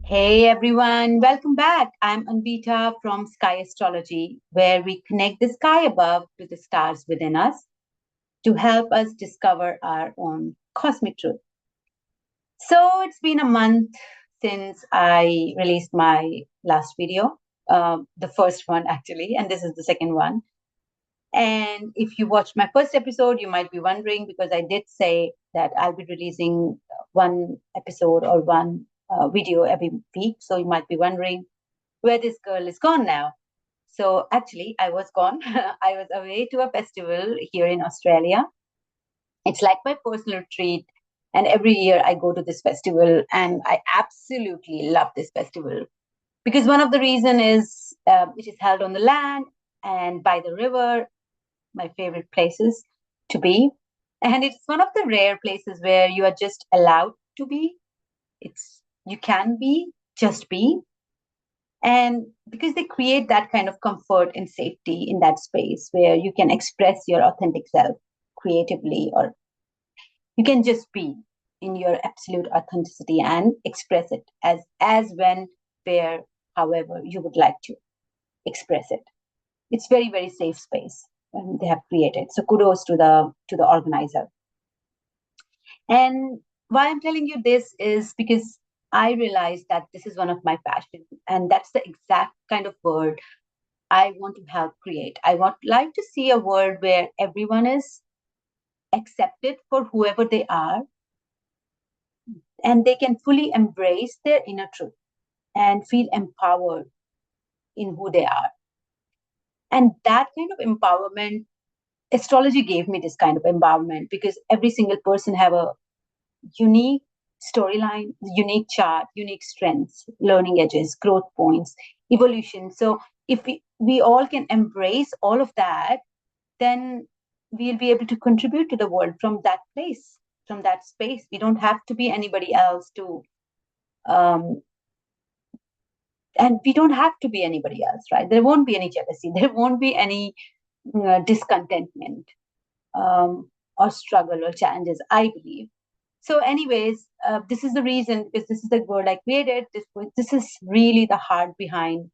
Hey everyone, welcome back. I'm Anvita from Sky Astrology, where we connect the sky above to the stars within us to help us discover our own cosmic truth. So it's been a month since I released my last video, the first one actually, and this is the second one. And if you watched my first episode, you might be wondering because I did say that I'll be releasing one episode or one video every week. So you might be wondering where this girl is gone now. So actually, I was gone. I was away to a festival here in Australia. It's like my personal retreat. And every year I go to this festival and I absolutely love this festival because one of the reason is it is held on the land and by the river, my favorite places to be. And it's one of the rare places where you are just allowed to be. It's you can be, just be. And because they create that kind of comfort and safety in that space where you can express your authentic self creatively, or you can just be in your absolute authenticity and express it as when, where, however you would like to express it. It's very, very safe space they have created. So kudos to the organizer. And why I'm telling you this is because I realized that this is one of my passions, and that's the exact kind of world I want to help create. I want like to see a world where everyone is accepted for whoever they are and they can fully embrace their inner truth and feel empowered in who they are. And that kind of empowerment, astrology gave me this kind of empowerment because every single person have a unique storyline, unique chart, unique strengths, learning edges, growth points, evolution. So if we all can embrace all of that, then we'll be able to contribute to the world from that place, from that space. We don't have to be anybody else to, um, and we don't have to be anybody else, right? There won't be any jealousy. There won't be any discontentment or struggle or challenges, I believe. So, anyways, this is the reason because this is the word I created. This is really the heart behind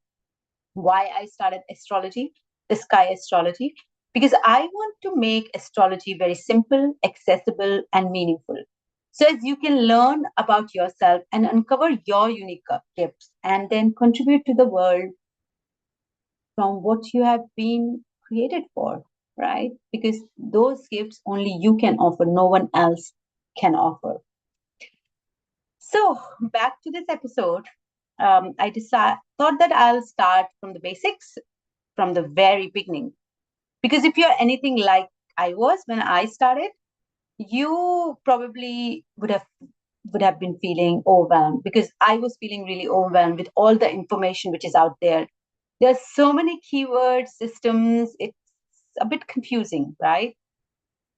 why I started astrology, the Sky Astrology, because I want to make astrology very simple, accessible, and meaningful. So, as you can learn about yourself and uncover your unique gifts and then contribute to the world from what you have been created for, right? Because those gifts only you can offer, no one else can offer. So, back to this episode, thought that I'll start from the basics, from the very beginning. Because if you're anything like I was when I started, you probably would have been feeling overwhelmed because I was feeling really overwhelmed with all the information which is out there. There's so many keywords, systems, it's a bit confusing, right?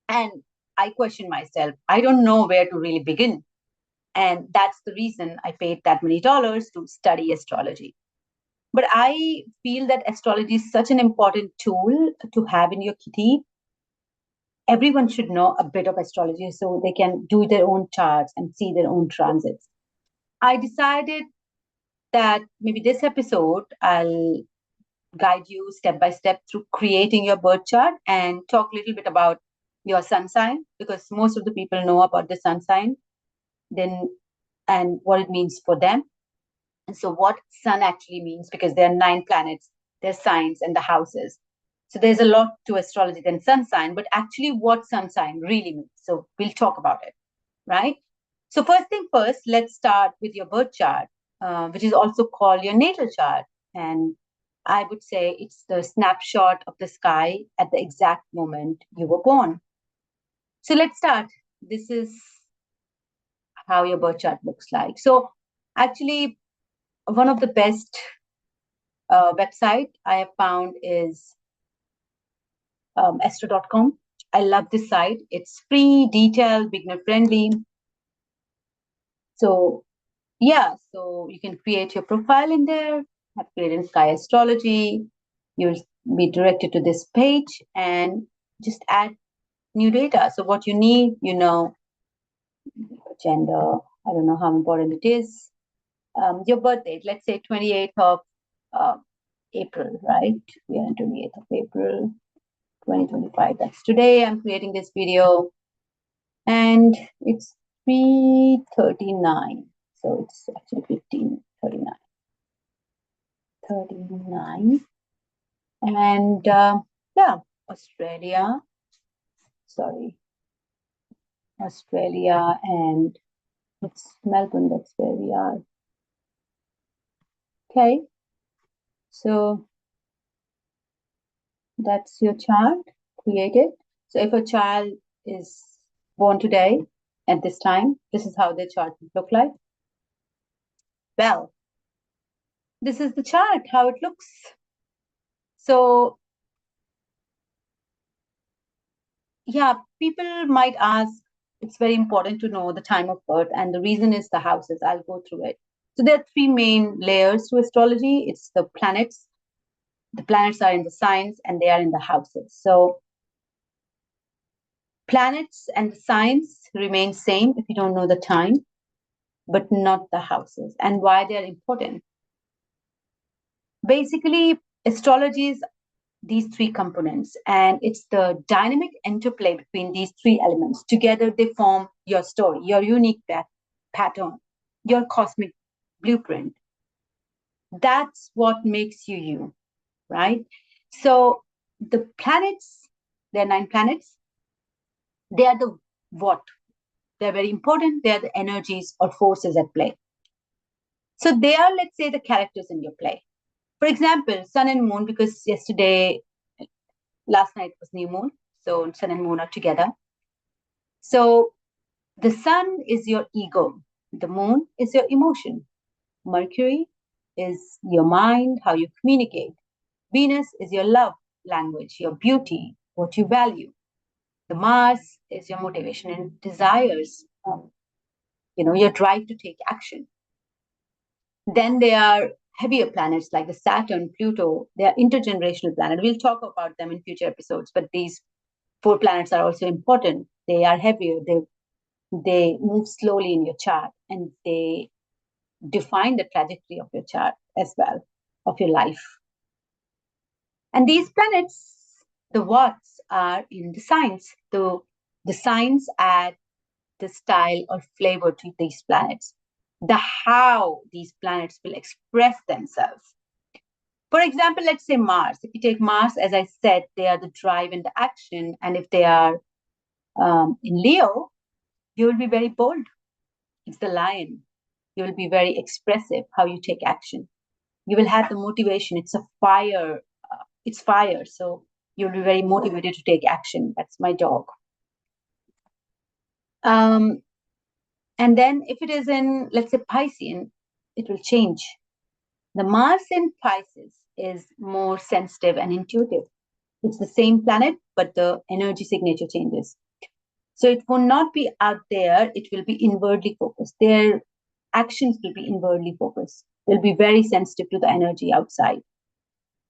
And I question myself. I don't know where to really begin. And that's the reason I paid that many dollars to study astrology. But I feel that astrology is such an important tool to have in your kitty. Everyone should know a bit of astrology so they can do their own charts and see their own transits. I decided that maybe this episode I'll guide you step by step through creating your birth chart and talk a little bit about your sun sign because most of the people know about the sun sign then and what it means for them. And so, what sun actually means, because there are 9 planets, there's signs and the houses. So, there's a lot to astrology than sun sign, but actually, what sun sign really means. So, we'll talk about it, right? So, first thing first, let's start with your birth chart, which is also called your natal chart. And I would say it's the snapshot of the sky at the exact moment you were born. So, let's start. This is how your birth chart looks like. So, actually, one of the best website I have found is astro.com. I love this site. It's free, detailed, beginner friendly. So yeah, so you can create your profile in there. I've created Sky Astrology. You'll be directed to this page and just add new data. So what you need, gender. I don't know how important it is. your birth date, let's say 28th of April, right? We are on 28th of April, 2025. That's today. I'm creating this video, and it's 3:39. So it's actually 15:39. 39. And yeah, Australia. Sorry, Australia, and it's Melbourne. That's where we are. Okay, so that's your chart created. So if a child is born today at this time, this is how their chart would look like. Well, this is the chart, how it looks. So yeah, people might ask, it's very important to know the time of birth, and the reason is the houses. I'll go through it. So there are three main layers to astrology. It's the planets. The planets are in the signs and they are in the houses. So planets and the signs remain same if you don't know the time, but not the houses. And why they're important. Basically, astrology is these three components, and it's the dynamic interplay between these three elements. Together, they form your story, your unique pattern, your cosmic blueprint. That's what makes you you, right? So the planets, there are 9 planets, they are the what? They're very important. They are the energies or forces at play. So they are, let's say, the characters in your play. For example, sun and moon, because last night was new moon, so sun and moon are together. So the sun is your ego, the moon is your emotion, Mercury is your mind, how you communicate, Venus is your love language, your beauty, what you value, the Mars is your motivation and desires, your drive to take action. Then there are heavier planets like the Saturn, Pluto. They are intergenerational planets. We'll talk about them in future episodes, but these 4 planets are also important. They are heavier. They move slowly in your chart, and they define the trajectory of your chart as well, of your life. And these planets, the what's are in the signs. The signs add the style or flavor to these planets, the how these planets will express themselves. For example, let's say Mars. If you take Mars, as I said, they are the drive and the action. And if they are in Leo, you will be very bold. It's the lion. You will be very expressive, how you take action. You will have the motivation. It's a fire. It's fire. So you'll be very motivated to take action. That's my dog. And then if it is in, let's say, Piscean, it will change. The Mars in Pisces is more sensitive and intuitive. It's the same planet, but the energy signature changes. So it will not be out there, it will be inwardly focused. Their actions will be inwardly focused. They'll be very sensitive to the energy outside.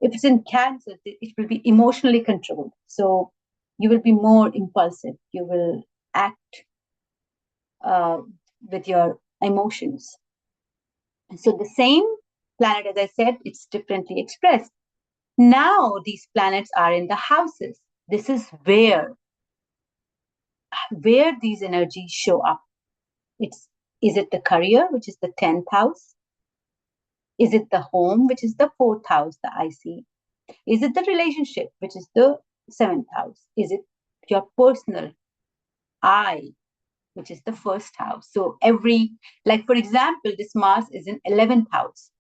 If it's in Cancer, it will be emotionally controlled. So you will be more impulsive. You will act with your emotions. So the same planet, as I said, it's differently expressed. Now these planets are in the houses. This is where these energies show up. Is it the career, which is the 10th house? Is it the home, which is the 4th house, the IC? Is it the relationship, which is the 7th house? Is it your personal I, which is the 1st house? So like for example, this Mars is in 11th house.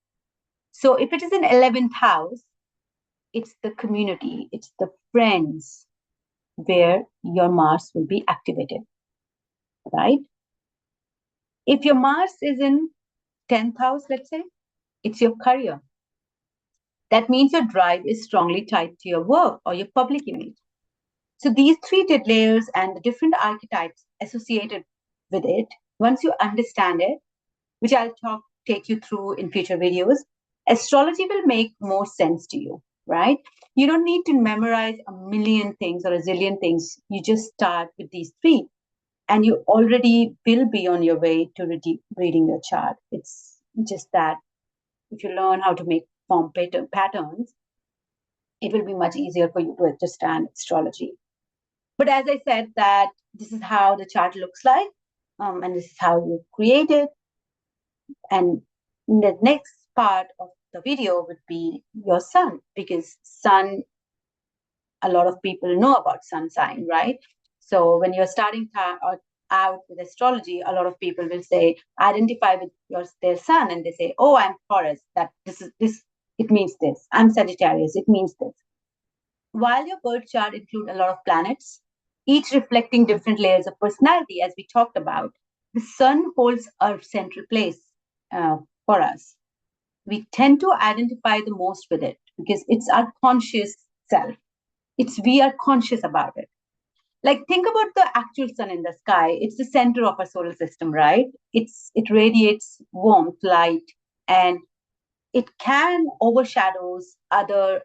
So if it is in 11th house, it's the community, it's the friends where your Mars will be activated, right? If your Mars is in 10th house, let's say, it's your career. That means your drive is strongly tied to your work or your public image. So these 3 layers and the different archetypes associated with it, once you understand it, which I'll take you through in future videos, astrology will make more sense to you, right? You don't need to memorize a million things or a zillion things. You just start with these 3, and you already will be on your way to reading your chart. It's Just that if you learn how to make form patterns, it will be much easier for you to understand astrology. But as I said, that this is how the chart looks like, and this is how you create it. And the next part of the video would be your sun, because sun, a lot of people know about sun sign, right? So when you're starting out with astrology, a lot of people will say, identify with their sun, and they say, oh, I'm Taurus, that this, it means this. I'm Sagittarius, it means this. While your birth chart includes a lot of planets, each reflecting different layers of personality, as we talked about, the sun holds a central place for us. We tend to identify the most with it because it's our conscious self. We are conscious about it. Like, think about the actual sun in the sky. It's the center of our solar system, right? It radiates warmth, light, and it can overshadow other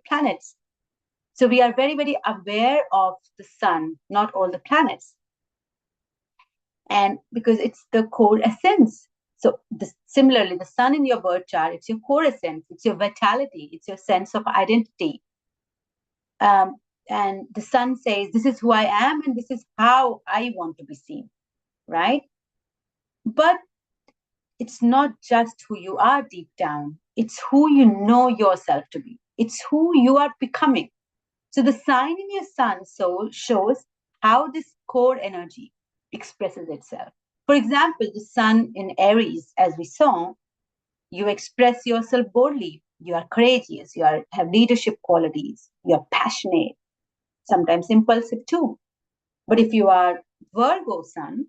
planets. So we are very, very aware of the sun, not all the planets. And because it's the core essence. So similarly, the sun in your birth chart, it's your core essence, it's your vitality, it's your sense of identity. And the sun says, this is who I am, and this is how I want to be seen, right? But it's not just who you are deep down, it's who you know yourself to be, it's who you are becoming. So the sign in your sun soul shows how this core energy expresses itself. For example, the sun in Aries, as we saw, you express yourself boldly, you are courageous, have leadership qualities, you're passionate, sometimes impulsive too. But if you are Virgo sun,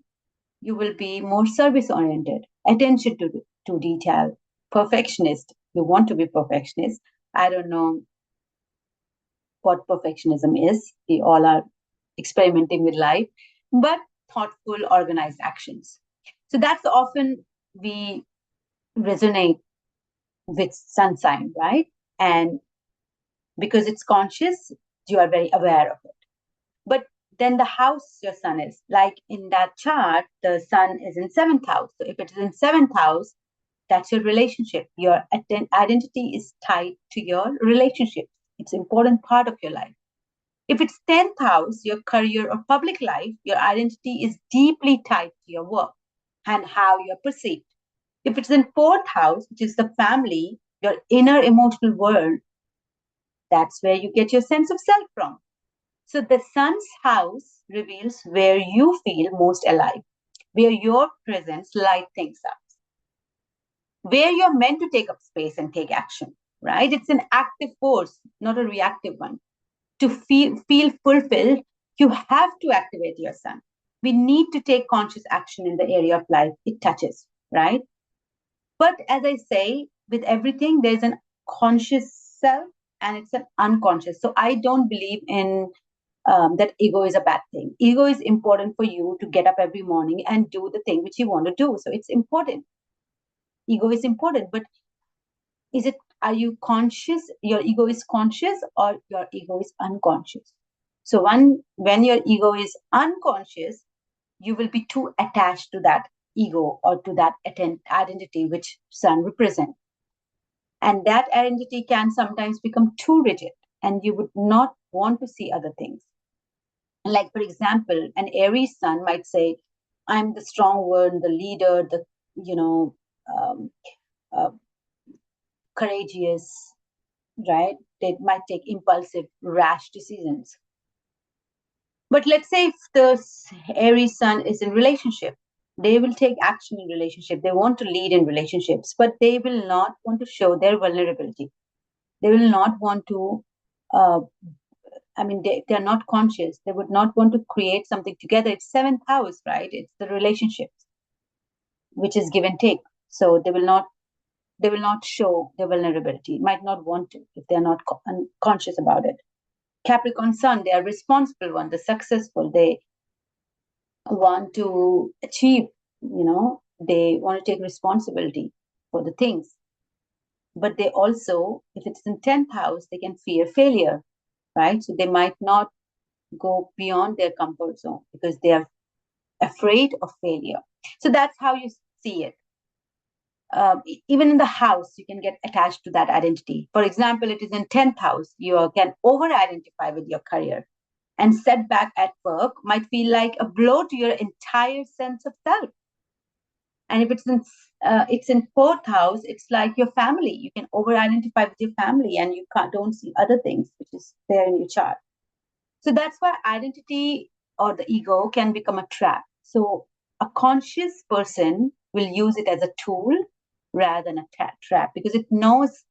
you will be more service oriented, attention to detail, perfectionist. You want to be perfectionist. I don't know what perfectionism is. We all are experimenting with life, but thoughtful, organized actions. So that's often we resonate with sun sign, right? And because it's conscious, you are very aware of it. But then the house your sun is, like in that chart, the sun is in seventh house. So if it is in seventh house, that's your relationship. Your identity is tied to your relationship. It's an important part of your life. If it's 10th house, your career or public life, your identity is deeply tied to your work and how you're perceived. If it's in fourth house, which is the family, your inner emotional world, that's where you get your sense of self from. So the sun's house reveals where you feel most alive, where your presence light things up, where you're meant to take up space and take action, right? It's an active force, not a reactive one. To feel fulfilled, you have to activate your sun. We need to take conscious action in the area of life it touches, right? But as I say, with everything, there's an conscious self and it's an unconscious. So I don't believe in that ego is a bad thing. Ego is important for you to get up every morning and do the thing which you want to do. So it's important. Ego is important, but are you conscious? Your ego is conscious or your ego is unconscious? So when your ego is unconscious, you will be too attached to that ego or to that identity which sun represents. And that identity can sometimes become too rigid and you would not want to see other things. Like, for example, an Aries sun might say, I'm the strong one, the leader, the, um, uh, courageous, right? They might take impulsive, rash decisions. But let's say if the Aries sun is in relationship, they will take action in relationship. They want to lead in relationships, but they will not want to show their vulnerability. They will not want to, they're not conscious. They would not want to create something together. It's seventh house, right? It's the relationships, which is give and take. So they will not show their vulnerability, might not want to if they're not conscious about it. Capricorn sun, they are responsible one, the successful. They want to achieve, they want to take responsibility for the things. But they also, if it's in 10th house, they can fear failure, right? So they might not go beyond their comfort zone because they are afraid of failure. So that's how you see it. even in the house, you can get attached to that identity. For example, it is in 10th house, you can over-identify with your career. And setback at work might feel like a blow to your entire sense of self. And if it's in fourth house, it's like your family. You can over-identify with your family, and you don't see other things which is there in your chart. So that's why identity or the ego can become a trap. So a conscious person will use it as a tool rather than a trap, because it knows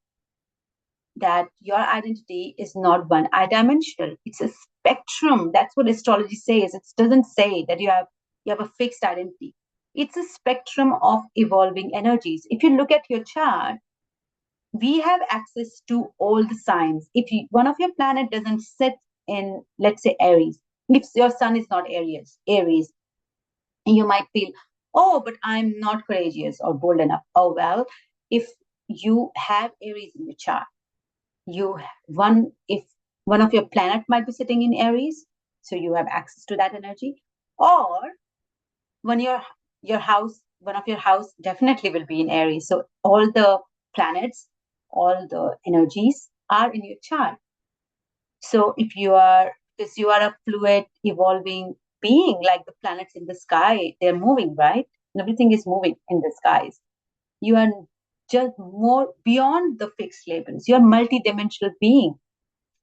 that your identity is not one dimensional. It's a spectrum. That's what astrology says. It doesn't say that you have a fixed identity. It's a spectrum of evolving energies. If you look at your chart, we have access to all the signs. If one of your planet doesn't sit in, let's say, Aries, if your sun is not Aries, you might feel, oh, but I'm not courageous or bold enough. Oh, well, if you have Aries in your chart, if one of your planet might be sitting in Aries, so you have access to that energy, or when one of your house definitely will be in Aries. So all the planets, all the energies are in your chart. So because you are a fluid, evolving being, like the planets in the sky, they're moving, right? Everything is moving in the skies. You are just more beyond the fixed labels. You're a multi-dimensional being.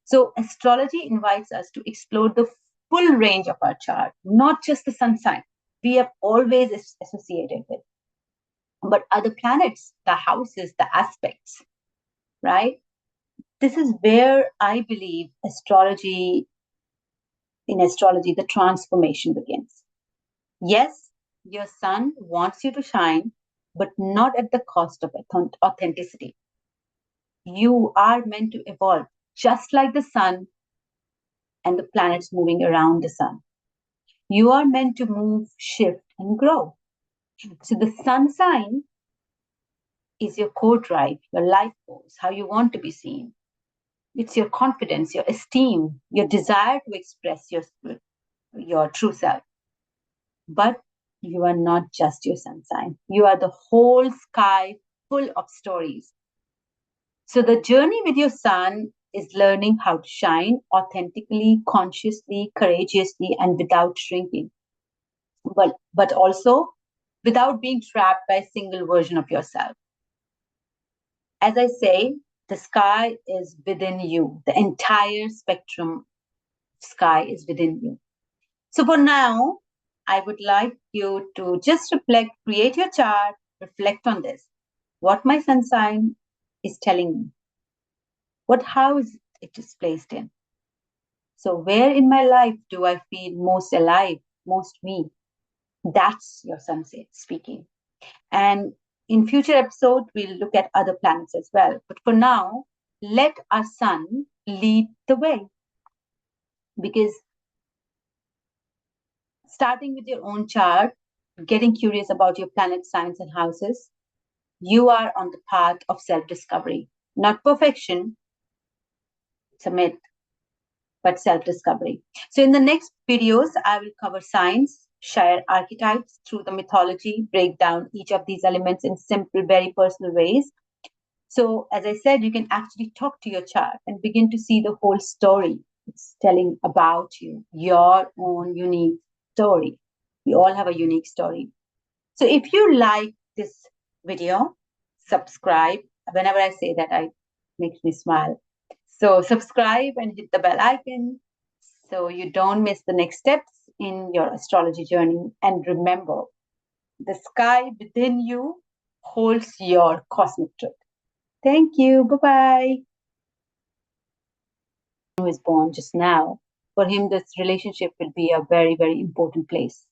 So astrology invites us to explore the full range of our chart, not just the sun sign we have always associated with, but other planets, the houses, the aspects, right? This is where I believe in astrology, the transformation begins. Yes, your sun wants you to shine, but not at the cost of authenticity. You are meant to evolve just like the sun and the planets moving around the sun. You are meant to move, shift, and grow. So the sun sign is your core drive, your life goals, how you want to be seen. It's your confidence, your esteem, your desire to express your true self. But you are not just your sun sign. You are the whole sky full of stories. So the journey with your sun is learning how to shine authentically, consciously, courageously, and without shrinking. But also without being trapped by a single version of yourself. As I say, the sky is within you. The entire spectrum sky is within you. So for now, I would like you to just reflect, create your chart, reflect on this. What my sun sign is telling me. What house it is placed in. So where in my life do I feel most alive, most me? That's your sun speaking. And in future episode, we'll look at other planets as well. But for now, let our sun lead the way. Because starting with your own chart, getting curious about your planet signs and houses, you are on the path of self-discovery. Not perfection, it's a myth, but self-discovery. So in the next videos, I will cover signs, share archetypes through the mythology, break down each of these elements in simple, very personal ways. So as I said, you can actually talk to your chart and begin to see the whole story. It's telling about you, your own unique story. We all have a unique story. So if you like this video, subscribe. Whenever I say that, it makes me smile. So subscribe and hit the bell icon so you don't miss the next steps in your astrology journey. And remember, the sky within you holds your cosmic truth. Thank you. Bye-bye. Who is born just now, for him, this relationship will be a very, very important place.